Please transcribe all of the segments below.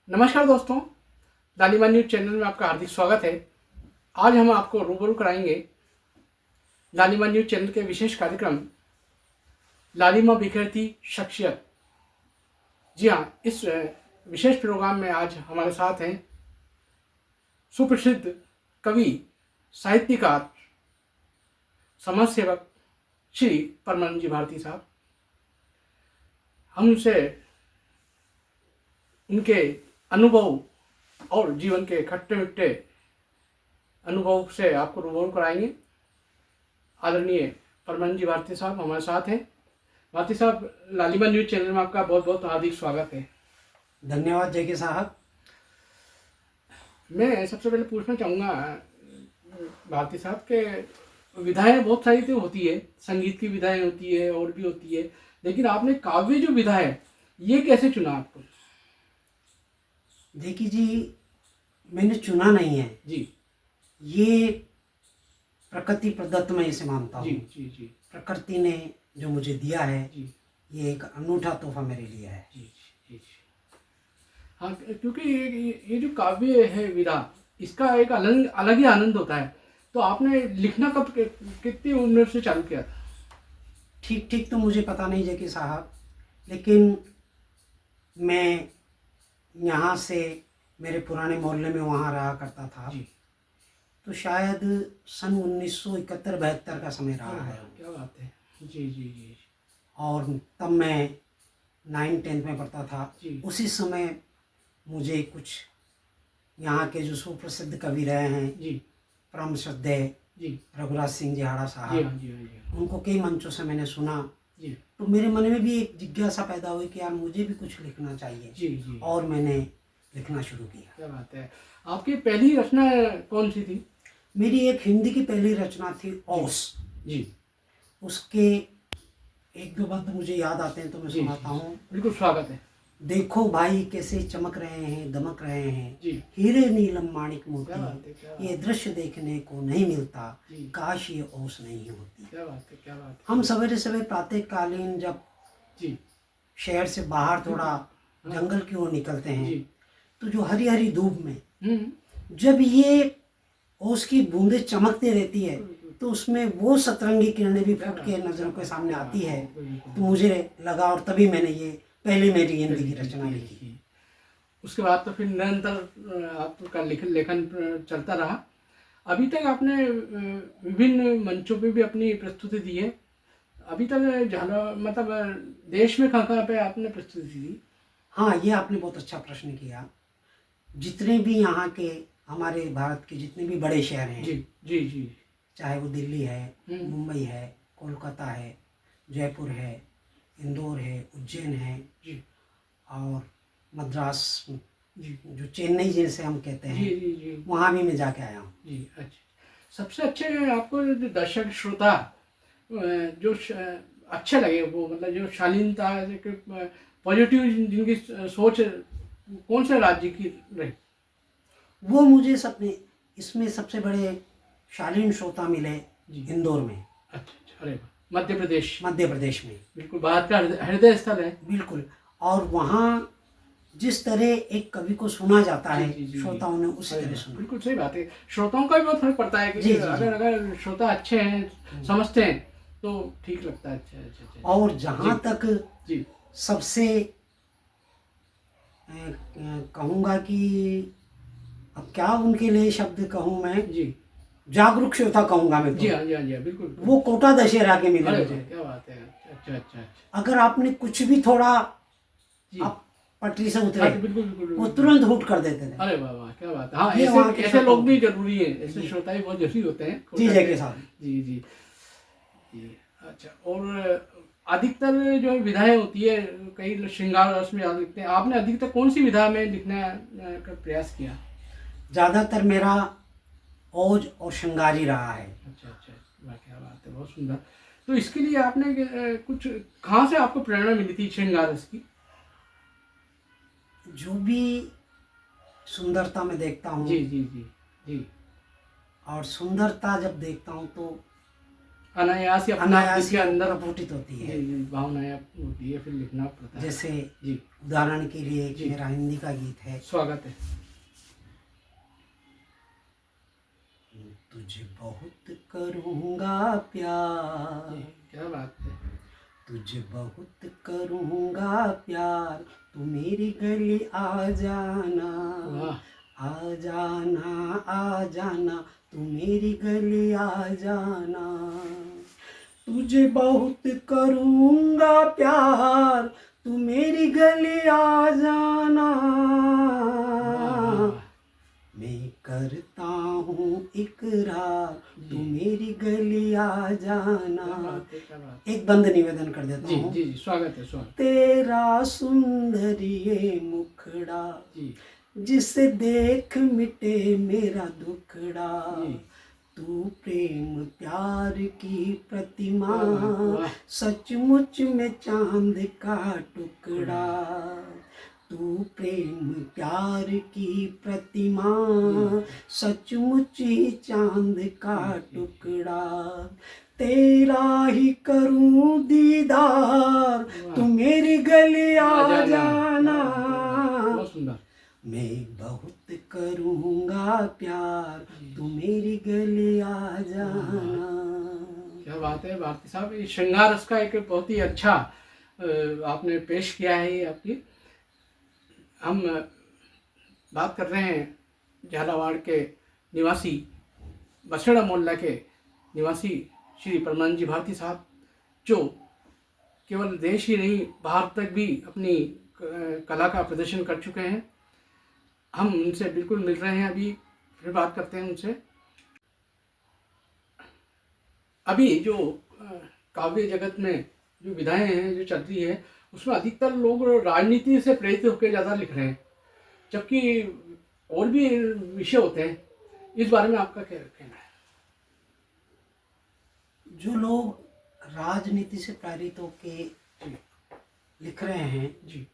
नमस्कार दोस्तों, लालिमा न्यूज़ चैनल में आपका हार्दिक स्वागत है। आज हम आपको रूबरू कराएंगे लालिमा न्यूज़ चैनल के विशेष कार्यक्रम लालिमा बिखरती शख्सियत। जी हाँ, इस विशेष प्रोग्राम में आज हमारे साथ हैं सुप्रसिद्ध कवि, साहित्यकार, समाज सेवक श्री परमानंद जी भारती साहब। हम उनसे उनके अनुभव और जीवन के खट्टे मिट्टे अनुभव से आपको रूबरू कराएंगे। आदरणीय परमानंद जी भारती साहब हमारे साथ हैं। भारती साहब, लालिमा न्यूज़ चैनल में आपका बहुत बहुत हार्दिक स्वागत है। धन्यवाद जय साहब। मैं सबसे पहले पूछना चाहूँगा भारती साहब के विधाएं बहुत सारी तो होती है, संगीत की विधाएं होती है और भी होती है, लेकिन आपने काव्य जो विधा है ये कैसे चुना आपको? देखिए जी, मैंने चुना नहीं है जी, ये प्रकृति प्रदत्त मैं इसे मानता हूँ। जी जी जी प्रकृति ने जो मुझे दिया है जी ये एक अनूठा तोहफा मेरे लिए है। जी जी जी। हाँ, क्योंकि ये जो काव्य है विधा, इसका एक अलग अलग ही आनंद होता है। तो आपने लिखना कब कितनी उम्र से चालू किया था? ठीक ठीक तो मुझे पता नहीं जय साहब, लेकिन मैं यहाँ से मेरे पुराने मोहल्ले में वहाँ रहा करता था जी, तो शायद सन 1971-72 का समय रहा है। क्या बात है। जी जी जी और तब मैं 9-10 में पढ़ता था। जी उसी समय मुझे कुछ यहाँ के जो सुप्रसिद्ध कवि रहे हैं, जी परम श्रद्धेय जी रघुराज सिंह जी हाड़ा जी साहब, हाँ जी हाँ जी उनको कई मंचों से मैंने सुना जी तो मेरे मन में भी एक जिज्ञासा पैदा हुई कि यार मुझे भी कुछ लिखना चाहिए। जी जी। और मैंने लिखना शुरू किया। क्या बात है। आपकी पहली रचना कौन सी थी? मेरी एक हिंदी की पहली रचना थी ओस। जी उसके एक दो बात मुझे याद आते हैं तो मैं जी सुनाता हूँ। बिल्कुल, स्वागत है। देखो भाई कैसे चमक रहे हैं, दमक रहे हैं, जी, हीरे नीलम माणिक क्या बात है, मोती, क्या बात ये दृश्य देखने को नहीं मिलता, जी। काश ये ओस नहीं होती। क्या बात है, क्या बात है। हम सवेरे सवेरे प्रातःकालीन जब जी शहर से बाहर थोड़ा हाँ, जंगल की ओर निकलते हैं जी तो जो हरी हरी धूप में हम्म, जब ये ओस की बूंदें चमकती रहती है तो उसमें वो सतरंगी किरणें भी फूट के नजरों के सामने आती है तो मुझे लगा और तभी मैंने ये पहली मेरी हिंदी की रचना लिखी। उसके बाद तो फिर निरंतर आपका लेखन चलता रहा। अभी तक आपने विभिन्न मंचों पे भी अपनी प्रस्तुति दी है। अभी तक मतलब देश में कहाँ कहाँ पे आपने प्रस्तुति दी? हाँ, ये आपने बहुत अच्छा प्रश्न किया। जितने भी यहाँ के हमारे भारत के जितने भी बड़े शहर हैं, जी जी जी, चाहे वो दिल्ली है, मुंबई है, कोलकाता है, जयपुर है, इंदौर है, उज्जैन है जी और मद्रास, जी जो चेन्नई जिसे हम कहते जी हैं, जी जी वहाँ भी मैं जाके आया हूँ। जी। अच्छा, सबसे अच्छे आपको जो दर्शक श्रोता जो अच्छे लगे, वो मतलब जो शालीनता, पॉजिटिव जिनकी सोच कौन से राज्य की रही? वो मुझे इसमें सबसे बड़े शालीन श्रोता मिले इंदौर में। अच्छा अच्छा, अरे वाह, मध्य प्रदेश। मध्य प्रदेश में बिल्कुल भारत का हृदय स्थल है। बिल्कुल। और वहाँ जिस तरह एक कवि को सुना जाता है श्रोताओं ने उसी तरह सुना। बिल्कुल सही बात है। श्रोताओं का भी बहुत फर्क पड़ता है कि अगर श्रोता अच्छे हैं, समझते हैं तो ठीक लगता है। अच्छा अच्छा अच्छा। और जहाँ तक जी सबसे कहूँगा कि अब क्या उनके लिए शब्द कहूँ मैं, जी, जागरूक श्रोता कहूँगा मैं तो। जी हाँ जी हाँ जी हाँ, बिल्कुल। वो कोटा दशहरा के मिले अरे मुझे। क्या बात है। अच्छा अच्छा अच्छा। अगर आपने कुछ भी थोड़ा जी आप पटरी से उतरे, हाँ, बिल्कुल बिल्कुल वो बिल्कुल। तुरंत हुट कर देते थे। अरे वाह वाह, क्या बात है। हाँ, ये वहाँ के ऐसे लोग भी श्रोता जरूरी है, ऐसे श्रोता भी बहुत जरूरी होते हैं। जी जय के साथ। जी जी जी। अच्छा, और अधिकतर जो विधाएं होती है, कई लोग श्रृंगार रस में ज़्यादा लिखते हैं। आपने अधिकतर कौन सी विधा में लिखने का प्रयास किया? ज़्यादातर मेरा ओज और श्रृंगारी रहा है। अच्छा अच्छा, वाह क्या बात है, बहुत सुंदर। तो इसके लिए आपने कुछ कहाँ से आपको प्रेरणा मिली थी श्रृंगार रस की? जो भी सुंदरता में देखता हूँ जी जी जी जी। और सुंदरता जब देखता हूँ तो अनायास ही अपने आप अनायास के अंदर प्रफुटित होती है। भावनाएं होती है, फिर लिखना पड़ता है। जैसे जी, उदाहरण के लिए एक जी। मेरा हिंदी का गीत है, स्वागत है। तुझे बहुत करूँगा प्यार, जी, क्या बात है। तुझे बहुत करूँगा प्यार, तू मेरी गली आ जाना, वाह, आ जाना, आ जाना, तू मेरी गली आ जाना। तुझे बहुत करूँगा प्यार, तू मेरी गली आ जाना। वाह, मैं करता हूँ इकरार, तू मेरी गली आ जाना। क्या बात है, क्या बात है। एक बंद निवेदन कर देता जी, हूँ। जी, जी, स्वागत है, स्वागत। तेरा सुंदर ये मुखड़ा, जी, जिसे देख मिटे मेरा दुखड़ा, जी। तू प्रेम प्यार की प्रतिमा, क्या बात है, वाह। सचमुच में चांद का टुकड़ा। तू प्रेम प्यार की प्रतिमा, सचमुच ही चांद का टुकड़ा। तेरा ही करूं दीदार, तू मेरी गली आ जाना। बहुत सुंदर। मैं बहुत करूँगा प्यार, तू मेरी गली आ जाना। क्या बात है भारती साहब, ये श्रृंगार रस का एक बहुत ही अच्छा आपने पेश किया है। ये आपकी हम बात कर रहे हैं झालावाड़ के निवासी, बसड़ा मोहल्ला के निवासी श्री परमानंद जी भारती साहब, जो केवल देश ही नहीं बाहर तक भी अपनी कला का प्रदर्शन कर चुके हैं। हम उनसे बिल्कुल मिल रहे हैं, अभी फिर बात करते हैं उनसे। अभी जो काव्य जगत में जो विधाएं हैं जो चल रही है, उसमें अधिकतर लोग राजनीति से प्रेरित होकर ज़्यादा लिख रहे हैं, जबकि और भी विषय होते हैं। इस बारे में आपका क्या कहना है? जो लोग राजनीति से प्रेरित होके लिख रहे हैं, जी,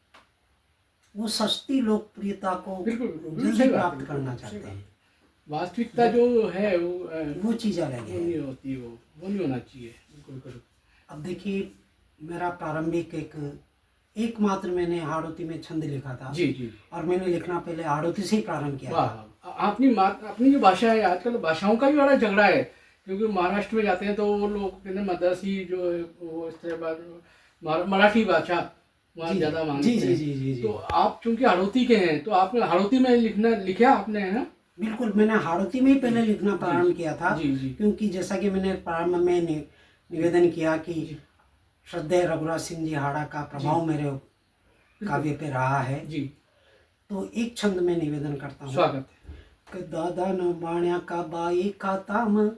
वो सस्ती लोकप्रियता को बिल्कुल जल्दी सही बात है, प्राप्त बिल्कुल करना सही चाहते बात हैं। है। वास्तविकता जो है वो चीज़ अलग वो है। नहीं होती, वो नहीं होना चाहिए, बिल्कुल बिल्कुल। अब देखिए, मेरा प्रारंभिक एकमात्र मैंने हाड़ौती में छंद लिखा था। जी, जी। और मैंने लिखना पहले हाड़ौती से ही प्रारंभ किया वाह, था। अपनी जो भाषा है, आजकल भाषाओं का भी बड़ा झगड़ा है, क्योंकि महाराष्ट्र में जाते हैं तो वो लोग कहते हैं मद्रासी जो है वो इस तरह मराठी भाषा वहाँ जी, ज़्यादा मांगते जी, जी, हैं। जी, जी, जी। तो आप चूंकि हाड़ौती के हैं, तो आपने हाड़ौती में लिखा आपने, है ना? बिल्कुल, मैंने हाड़ौती में ही पहले लिखना प्रारंभ किया था। जी, जी। क्योंकि जैसा कि मैंने प्रारंभ में निवेदन किया कि श्रद्धेय रघुराज सिंह जी हाड़ा का प्रभाव मेरे काव्य पे रहा है। जी, तो एक छंद में निवेदन करता हूँ। स्वागत कि दादा न बाण्या का बाई खाता में,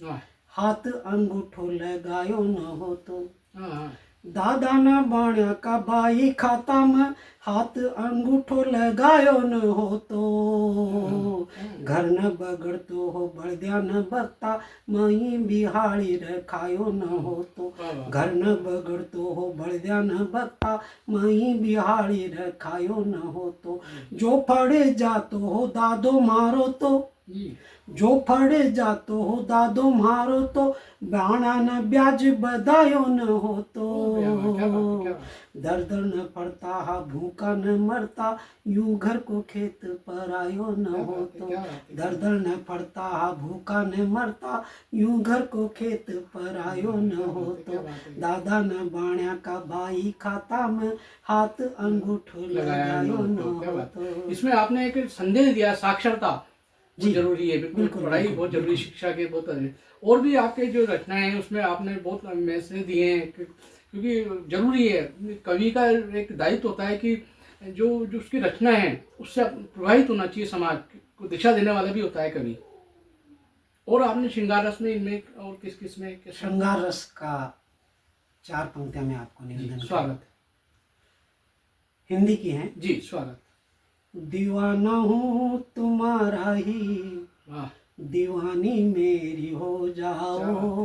है। हाथ अंगूठो लगायो न हो तो। हाँ, हाँ, दादा न बाण्या का बाई खाता में, हाथ अंगूठो लगायो न हो तो। घर न बगड़तो हो बड़द्या न बगता, मई बिहाड़ी रखायो न हो तो। घर न बगड़तो हो बड़द्या न बगता, मई बिहाड़ी रखायो न हो तो। जो फड़े जातो हो दादो मारो तो, जी, जो फड़े जातो हो दादो मारो तो। बाणा न ब्याज बदायो न हो तो। क्या बात है, क्या बात है। दर दर न पड़ता हा भूखा न मरता, यूं घर को खेत पर आयो न क्या हो बात है, तो। क्या बात है। दर दर न पड़ता हा भूखा न मरता, यूं घर को खेत पर आयो न हो तो। दादा न बाण्या का बाई खाता में, हाथ अंगूठो लगायो न हो तो। इसमें आपने एक संदेश दिया, साक्षरता वो जरूरी है, बिल्कुल बिल्कुल, पढ़ाई बिल्कुल, बहुत जरूरी, बिल्कुल। शिक्षा के बहुत जरूरी। और भी आपके जो रचनाएं हैं उसमें आपने बहुत मैसेज दिए हैं, क्योंकि जरूरी है। कवि का एक दायित्व होता है कि जो जो उसकी रचना है उससे प्रभावित होना चाहिए, समाज को दिशा देने वाला भी होता है कवि। और आपने श्रृंगार रस में इनमें और किस किस में श्रृंगार रस का 4 पंक्तियां मैं आपको निवेदन स्वागत हिंदी की हैं। जी, स्वागत। दीवाना हूँ तुम्हारा ही, वाह, दीवानी मेरी हो जाओ।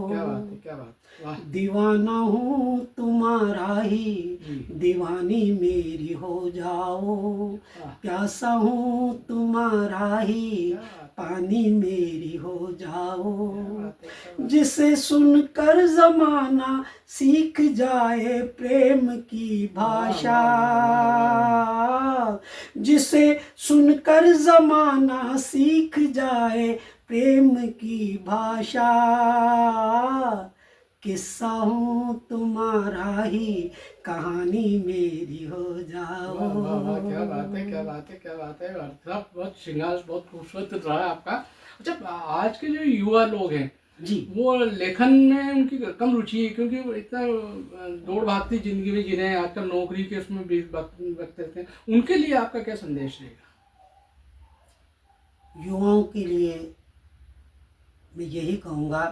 क्या बात है, क्या बात। वाह दीवाना हूँ तुम्हारा ही, जी दीवानी मेरी हो जाओ। वाह प्यासा हूँ तुम्हारा ही, क्या बात पानी मेरी हो जाओ। क्या बात है क्या बात जिसे सुनकर जमाना सीख जाए प्रेम की भाषा, जिसे सुनकर जमाना सीख जाए प्रेम की भाषा। किस्सा हूँ तुम्हारा ही, कहानी मेरी हो वाह वाह वाह क्या बात है जाओ। क्या बात है क्या बात है। अर्थ बहुत श्रृंगार बहुत खूबसूरत रहा है आपका। अच्छा, आज के जो युवा लोग हैं जी वो लेखन में उनकी कम रुचि है, क्योंकि वो इतना दौड़ भागती जिंदगी में जी रहे हैं, आजकल नौकरी के उसमें भी वक्त रहते हैं। उनके लिए आपका क्या संदेश रहेगा? युवाओं के लिए मैं यही कहूँगा,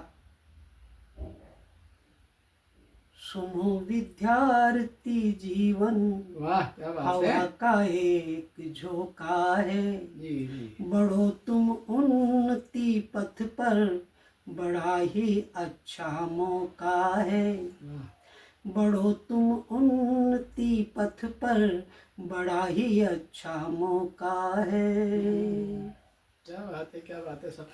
सुनो विद्यार्थी जीवन वाह क्या बात है। हवा का एक झोंका है। जी जी बढ़ो तुम उन्नति पथ पर, बड़ा ही अच्छा मौका है। वाह बढ़ो तुम उन्नति पथ पर, बड़ा ही अच्छा मौका है। क्या बात है क्या बात है। सब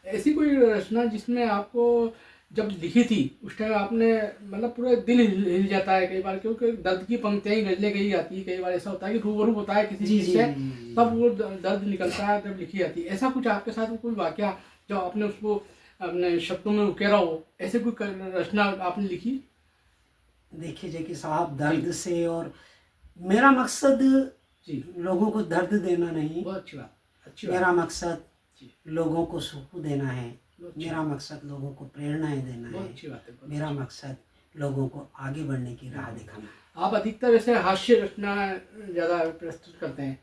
ऐसी कोई रचना जिसमें आपको जब लिखी थी उस टाइम आपने मतलब पूरा दिल हिल जाता है कई बार, क्योंकि दर्द की पंक्तियां ही गजलें गई जाती है, कई बार ऐसा होता है कि रूबरू होता है किसी जी चीज जी से, जी तब वो दर्द निकलता है जब लिखी जाती है। ऐसा कुछ आपके साथ कोई वाकया जो आपने उसको अपने शब्दों में उकेरा हो, ऐसे कोई रचना आपने लिखी? देखिए जैकी साहब, दर्द से, और मेरा मकसद जी लोगों को दर्द देना नहीं, बहुत अच्छी बात अच्छी बात मेरा मकसद जी लोगों को सुख देना है। बहुत अच्छी मेरा मकसद लोगों को प्रेरणाएं देना बहुत है। अच्छी बात है बहुत मेरा मकसद लोगों को आगे बढ़ने की राह दिखाना है। आप अधिकतर वैसे हास्य रचना ज़्यादा प्रस्तुत करते हैं?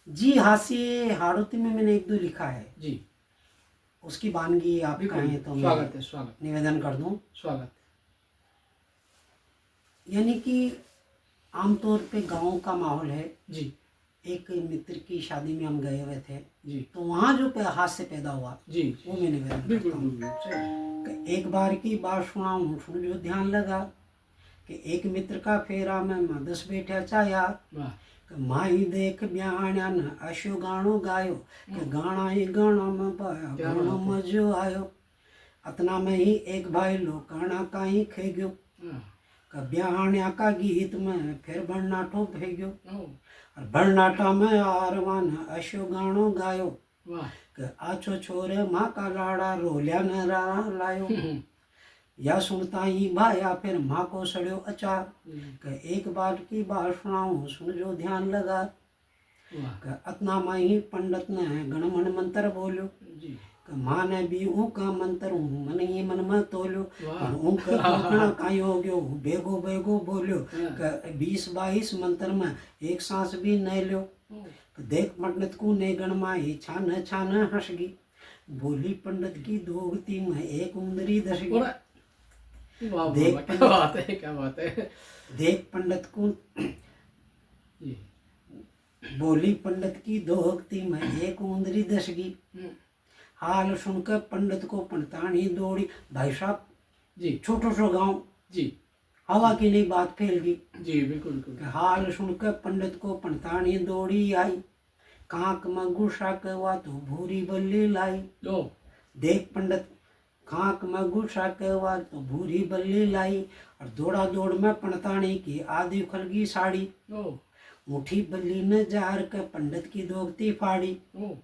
जी, हास्य हाड़ौती में मैंने एक दो लिखा है, जी उसकी वानगी आप बिल्कुल, कहें तो मैं स्वागत है स्वागत निवेदन कर दूं। स्वागत। यानी कि आमतौर पे गांव का माहौल है। जी एक मित्र की शादी में हम गए हुए थे, जी तो वहाँ जो हास्य पैदा हुआ जी वो मैं निवेदन बिल्कुल करता हूँ। बिल्कुल सही। कि एक बार की बात सुनाऊं, सुन जो ध्यान लगा, कि एक मित्र का फेरा में मां 10 बैठा चाया। वाह कि माई देख ब्याण्या न अशो गाणो गायो, कि गाना ही गाना में पाया क्या गानो बात है। मजो आयो। अतना में ही एक भाई लोकाना का ही खे गयो, हाँ, कि ब्याण्या का गीत में फिर भरनाटो भे गयो। ओ, और भरनाटा में आरवान अशो गाणो गायो, वाह कि आछो छोरे माँ का लाड़ा रोलिया न लायो। या सुनता ही भाया फिर माँ को सड़ियो अचार। कि एक बार की बात सुनाऊं, सुन जो ध्यान लगा। वाह कि अतना में ही पंडित ने गणमन मंत्र बोलो, जी कि माँ ने भी ऊका मंत्र मन ही मन में तोलो। वाह। और ऊका तोखना काई हो गयो, बेगो बेगो बोलो। हाँ, कि 20-22 मंत्र में एक सांस भी नहीं लो। ओ, कि देख पंडित को ने गणमाई छान छान हंसगी, बोली पंडित की दोगती में एक उंदरी धसगी। और वाह वाह देख वाह, क्या बात है क्या बात है। देख पंडित को, जी बोली पंडित की दोगती में एक उंदरी धसगी। हम्म, हाल सुनकर पंडित को पंडितानी दौड़ी। भाई साहब, जी छोटो सो गांव, जी हवा की नहीं बात फैल गई। जी बिल्कुल बिल्कुल। कि हाल सुनकर पंडित को पंडितानी दौड़ी आई, कांक में गुस्सा करवा तो भूरी बल्ली लाई। लो देख पंडित खाक में गुस्सा करवा तो भूरी बल्ली लाई। और दौड़ा दौड़ में पंडितानी की आधी उखलगी साड़ी। ओ मुठी बल्ली ने जार के पंडित की दोगती फाड़ी। ओ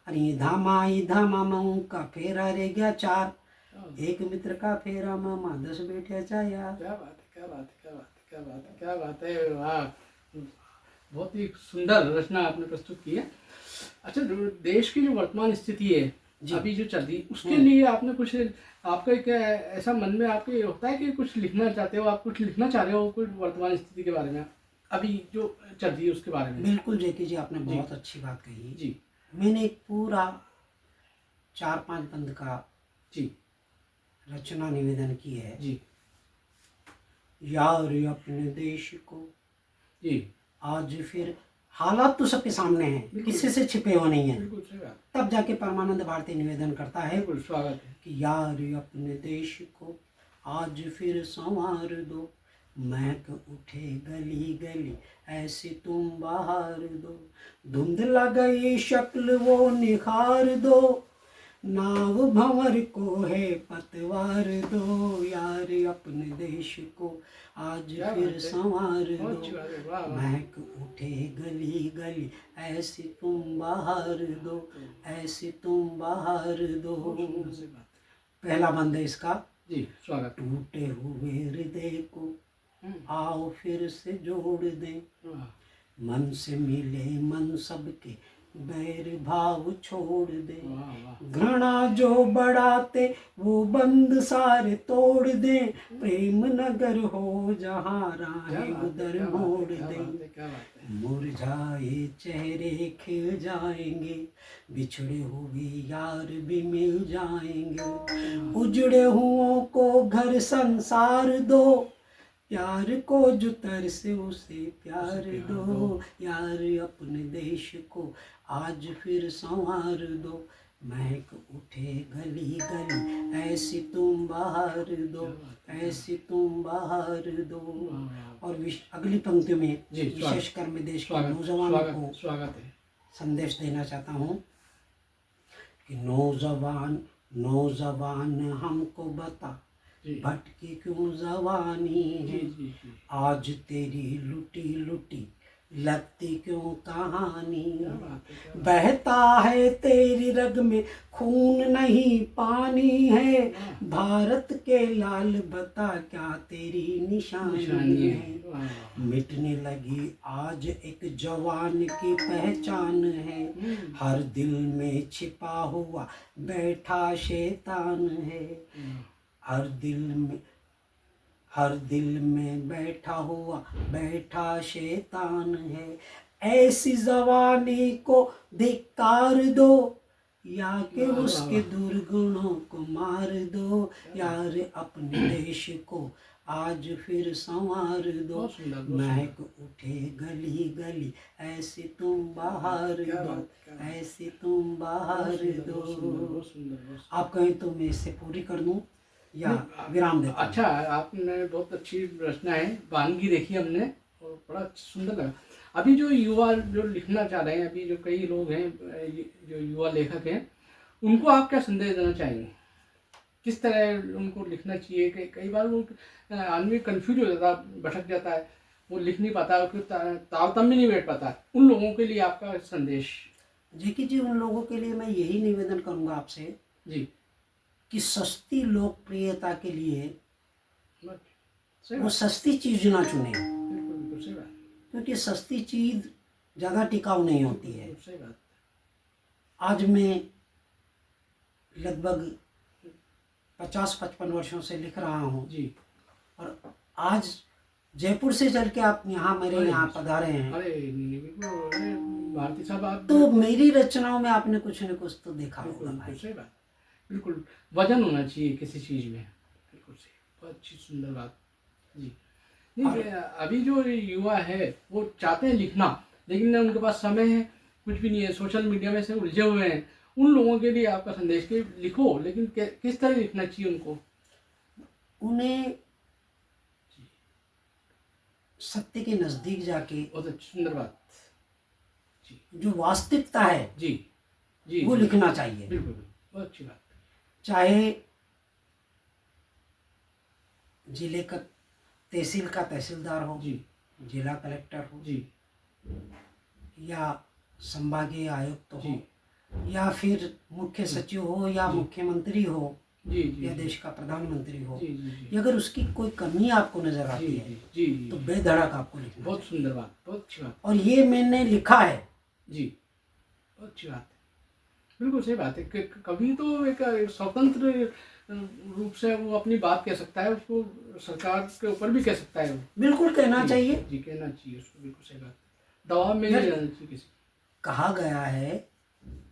अरे ये धामा में का फेरा रह गया 4। ओ, एक मित्र का फेरा में माँ 10 बैठे चाया। क्या बात है क्या बात है क्या बात है क्या बात है क्या बात है। वाह, बहुत ही सुंदर रचना आपने प्रस्तुत की है। अच्छा, जो देश की जो वर्तमान स्थिति है जी। अभी जो चल रही है, उसके लिए आपने कुछ, आपका क्या ऐसा मन में आपके होता है कि कुछ लिखना चाहते हो, आप कुछ लिखना चाह रहे हो कुछ वर्तमान स्थिति के बारे में, अभी जो चल रही है उसके बारे में? बिल्कुल जेकी जी, आपने जी। बहुत अच्छी बात कही। जी मैंने एक पूरा 4-5 बंद का जी रचना निवेदन की है। जी यार अपने देश को जी आज फिर, हालात तो सबके सामने हैं, बिल्कुल। किसी से छिपे हुए नहीं है। बिल्कुल सही बात, तब जाके परमानंद भारती निवेदन करता है बिल्कुल स्वागत है। कि यार अपने देश को आज फिर संवार दो, महक उठे गली गली ऐसी तुम बहार दो, धुंधला गई शक्ल वो निखार दो, नाव भंवर को है पतवार दो, यार अपने देश को आज क्या फिर बात है। संवार बहुत अच्छी दो, बात है, वाह वाह। महक उठे गली गली ऐसी तुम बहार दो, ऐसी तुम बहार दो। बहुत सुंदर सी बात पहला बंद है इसका। जी, स्वागत। टूटे हुए हृदय को आओ फिर से जोड़ दें, वाह, मन से मिले मन सबके बैर भाव छोड़ दे, वाह वाह। घृणा जो बढ़ाते वो बंद सारे तोड़ दे, प्रेम नगर हो जहाँ क्या राहें बात है, उधर क्या बात मोड़ है, क्या दे, बात है, क्या बात है। मुरझाए चेहरे खिल जाएंगे, बिछड़े हुए यार भी मिल जाएंगे, उजड़े हुओं को घर संसार दो, प्यार को जो तरसे उसे प्यार दो, यार अपने देश को आज फिर संवार दो, महक उठे गली गली ऐसी तुम बहार दो, ऐसी तुम बहार दो। और अगली पंक्ति में जी, विशेषकर मैं देश के स्वागत, नौजवानों को स्वागत, स्वागत है। संदेश देना चाहता हूँ कि नौजवान नौजवान हमको बता, जी, भटकी क्यों जवानी जी, है, जी, जी। आज तेरी लुटी लुटी लगती क्यों कहानी, क्या बात है, क्या बात बहता है तेरी रग में खून नहीं पानी है, भारत के लाल बता क्या तेरी निशानी निशानी है। है, वाह, वाह। मिटने लगी आज एक जवान की पहचान है, हर दिल में छिपा हुआ बैठा शैतान है, हर दिल में बैठा शैतान है, ऐसी जवानी को धिक्कार दो, या कि उसके दुर्गुणों को मार दो, यार अपने देश को आज फिर संवार दो, बहुत सुंदर, बहुत महक उठे गली गली ऐसी तुम बहार क्या दो, बात, क्या बात। ऐसी तुम बहार बहुत सुंदर, दो। बहुत सुंदर, बहुत सुंदर, बहुत सुंदर। आप कहें तो मैं इससे पूरी कर दूं या विराम देता हूं? अच्छा, आपने बहुत अच्छी रचना है, वानगी देखी हमने और बड़ा सुंदर लगा। अभी जो युवा जो लिखना चाह रहे हैं, अभी जो कई लोग हैं जो युवा लेखक हैं, उनको आप क्या संदेश देना चाहेंगे? किस तरह उनको लिखना चाहिए? कई बार वो आदमी कंफ्यूज हो जाता है, भटक जाता है, वो लिख नहीं पाता, उसको तारतम्य नहीं बैठ पाता। उन लोगों के लिए आपका संदेश? जेकी जी, उन लोगों के लिए मैं यही निवेदन करूंगा आपसे जी, कि सस्ती लोकप्रियता के लिए सही वो बात, सस्ती चीज ना चुने, बिल्कुल बिल्कुल सही बात, क्योंकि सस्ती चीज ज़्यादा टिकाऊ नहीं होती है। बिल्कुल सही बात। आज मैं लगभग 50-55 वर्षों से लिख रहा हूँ, जी, और आज जयपुर से चल के आप यहाँ मेरे यहाँ पधारे हैं, अरे बिल्कुल, अरे भारती साहब, आप तो मेरी रचनाओं में आपने कुछ न कुछ तो देखा बिल्कुल होगा बिल्कुल भाई। सही बात, बिल्कुल वजन होना चाहिए किसी चीज़ में, बिल्कुल सही, बहुत अच्छी सुंदर बात। जी, नहीं, अभी जो युवा है वो चाहते हैं लिखना, लेकिन उनके पास समय है कुछ भी नहीं है, सोशल मीडिया में से उलझे हुए हैं। उन लोगों के लिए आपका संदेश कि लिखो, लेकिन किस तरह लिखना चाहिए उनको? उन्हें सत्य के नजदीक जाके बहुत अच्छी सुंदर बात। जी, जो वास्तविकता है जी, जी, वो जी, लिखना चाहिए, बिल्कुल बिल्कुल, बहुत अच्छी बात। चाहे जिले का तहसील का तहसीलदार हो, जी, जिला कलेक्टर हो, जी, या संभागीय आयुक्त हो, जी, या फिर मुख्य सचिव हो, या मुख्यमंत्री हो, जी, जी, या देश का प्रधानमंत्री हो, जी, जी, जी, अगर उसकी कोई कमी आपको नजर जी, आती है जी, जी, जी, तो बेधड़क आपको लिखना बहुत चाहिए। सुंदर बात, बहुत अच्छी बात। और ये मैंने लिखा है। जी, बहुत अच्छी बात है, बिल्कुल सही बात है कि कभी तो एक स्वतंत्र रूप से वो अपनी बात कह सकता है, उसको सरकार के ऊपर भी कह सकता है वो। बिल्कुल कहना जी, चाहिए। जी, कहना चाहिए उसको, बिल्कुल सही बात। दबाव में नहीं यार, रहना चाहिए किसी। कहा गया है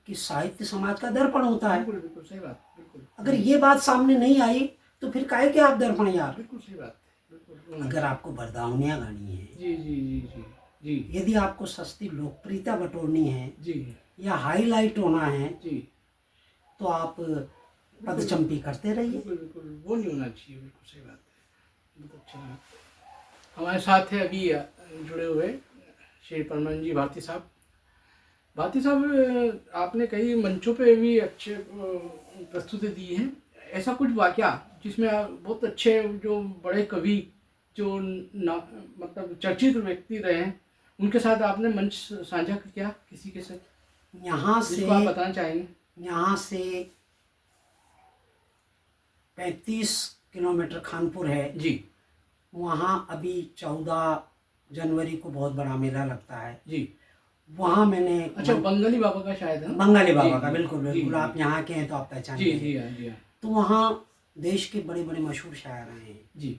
कि साहित्य समाज का दर्पण होता है। बिल्कुल बिल्कुल सही बात, बिल्कुल। अगर ये बात सामने नहीं आई तो फिर काहे के आप दर्पण यार? बिल्कुल सही बात, बिल्कुल। अगर आपको बरदावनियां गानी है, जी, जी, जी, जी, जी, यदि आपको सस्ती लोकप्रियता बटोरनी है जी, या हाईलाइट होना है, जी, तो आप पदचंपी करते रहिए। बिल्कुल बिल्कुल, वो नहीं होना चाहिए, बिल्कुल सही बात है। बहुत अच्छा लगा। हमारे साथ है अभी जुड़े हुए श्री परमान जी भारती साहब। भारती साहब, आपने कई मंचों पे भी अच्छे प्रस्तुति दी हैं। ऐसा कुछ वाकया जिसमें आप बहुत अच्छे जो बड़े कवि जो मतलब चर्चित व्यक्ति रहे हैं, उनके साथ आपने मंच साझा किया किसी के साथ, यहाँ से जिसको आप बताना चाहेंगे? यहाँ से 35 किलोमीटर खानपुर है जी वहाँ अभी 14 जनवरी को बहुत बड़ा मेला लगता है। जी। वहाँ मैंने अच्छा, बंगाली बाबा का शायद है ना? बंगाली बाबा जी, का, जी, बिल्कुल जी, बिल्कुल, जी, आप यहाँ के हैं तो आप पहचान जी गए। जी हाँ जी हाँ तो वहाँ देश के बड़े बड़े मशहूर शायर आए हैं, जी।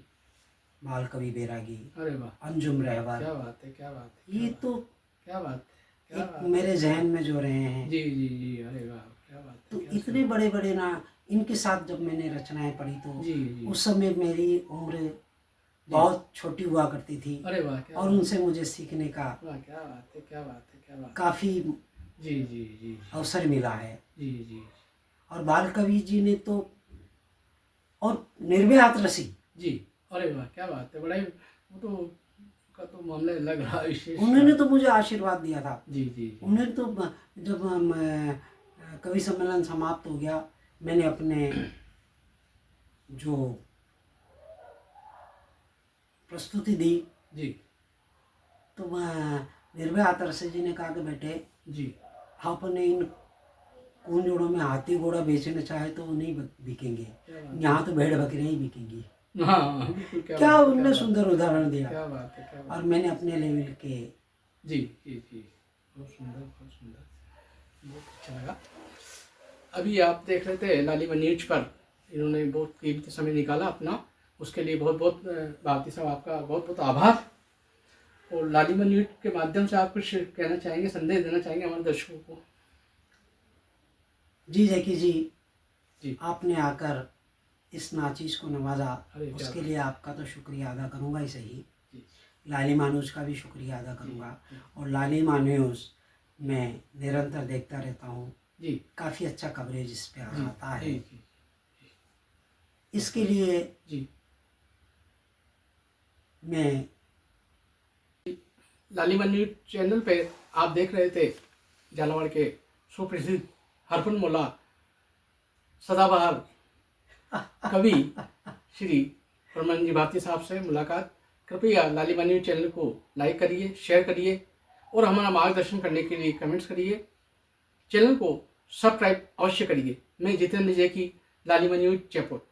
बाल कवि बैरागी, अरे वाह, अंजुम रहबर। क्या बात है, क्या बात है, ये तो क्या बात है, क्या एक बात है। मेरे जहन में जो रहे हैं। जी जी जी, अरे वाह, क्या बात है, तो क्या इतने बड़े बड़े ना, इनके साथ जब मैंने रचनाएं पढ़ी तो जी जी। उस समय मेरी उम्र बहुत छोटी हुआ करती थी अरे वाह, क्या और बात उनसे मुझे सीखने का है, वाह, क्या बात है, क्या बात है, क्या बात है। काफ़ी जी जी जी अवसर मिला है। जी जी और बाल कवि जी ने तो, और निर्भय आतरसी, जी, अरे वाह, क्या बात है, बड़ा ही वो तो का तो मामला लग रहा है विशेष। उन्होंने तो मुझे आशीर्वाद दिया था। जी जी जी। उन्हें तो जब कवि सम्मेलन समाप्त हो गया, मैंने अपने जो प्रस्तुति दी जी तो निर्भय आतरसी जी ने कहा कि बेटे, जी। आपने इन उन जोड़ों में हाथी घोड़ा बेचना चाहे तो वो नहीं बिकेंगे, क्या बात यहाँ तो भेड़ बकरियां ही बिकेंगी। है। हाँ बिल्कुल, क्या क्या बात है, उनने क्या सुंदर उदाहरण दिया। क्या बात है, क्या बात और मैंने अपने लेवल के है। जी जी जी, बहुत सुंदर, बहुत सुंदर, बहुत अच्छा लगा। अभी आप देख रहे थे लालिमा न्यूज पर, इन्होंने बहुत कीमती समय निकाला अपना, उसके लिए बहुत बहुत भारती साहब आपका बहुत बहुत आभार। और लालिमा न्यूज के माध्यम से आप कुछ कहना चाहेंगे, संदेश देना चाहेंगे हमारे दर्शकों को? जी जैकी जी, जी आपने आकर इस नाचीज को नवाजा, अरे क्या उसके बात। लिए आपका तो शुक्रिया अदा करूँगा ही सही, जी लालिमा न्यूज का भी शुक्रिया अदा करूँगा। और लालिमा न्यूज़ मैं निरंतर देखता रहता हूँ, जी काफ़ी अच्छा कवरेज इस पे जी आता जी है। जी इसके लिए जी। मैं लालिमा न्यूज चैनल पे आप देख रहे थे झालावाड़ के सुप्रसिद्ध हरफनमौला सदाबहार कवि श्री परमान जी भारती साहब से मुलाकात। कृपया लालिमा न्यूज चैनल को लाइक करिए, शेयर करिए और हमारा मार्गदर्शन करने के लिए कमेंट्स करिए। चैनल को सब्सक्राइब अवश्य करिए। मैं जितेंद्र जैकी, लालिमा न्यूज जयपुर।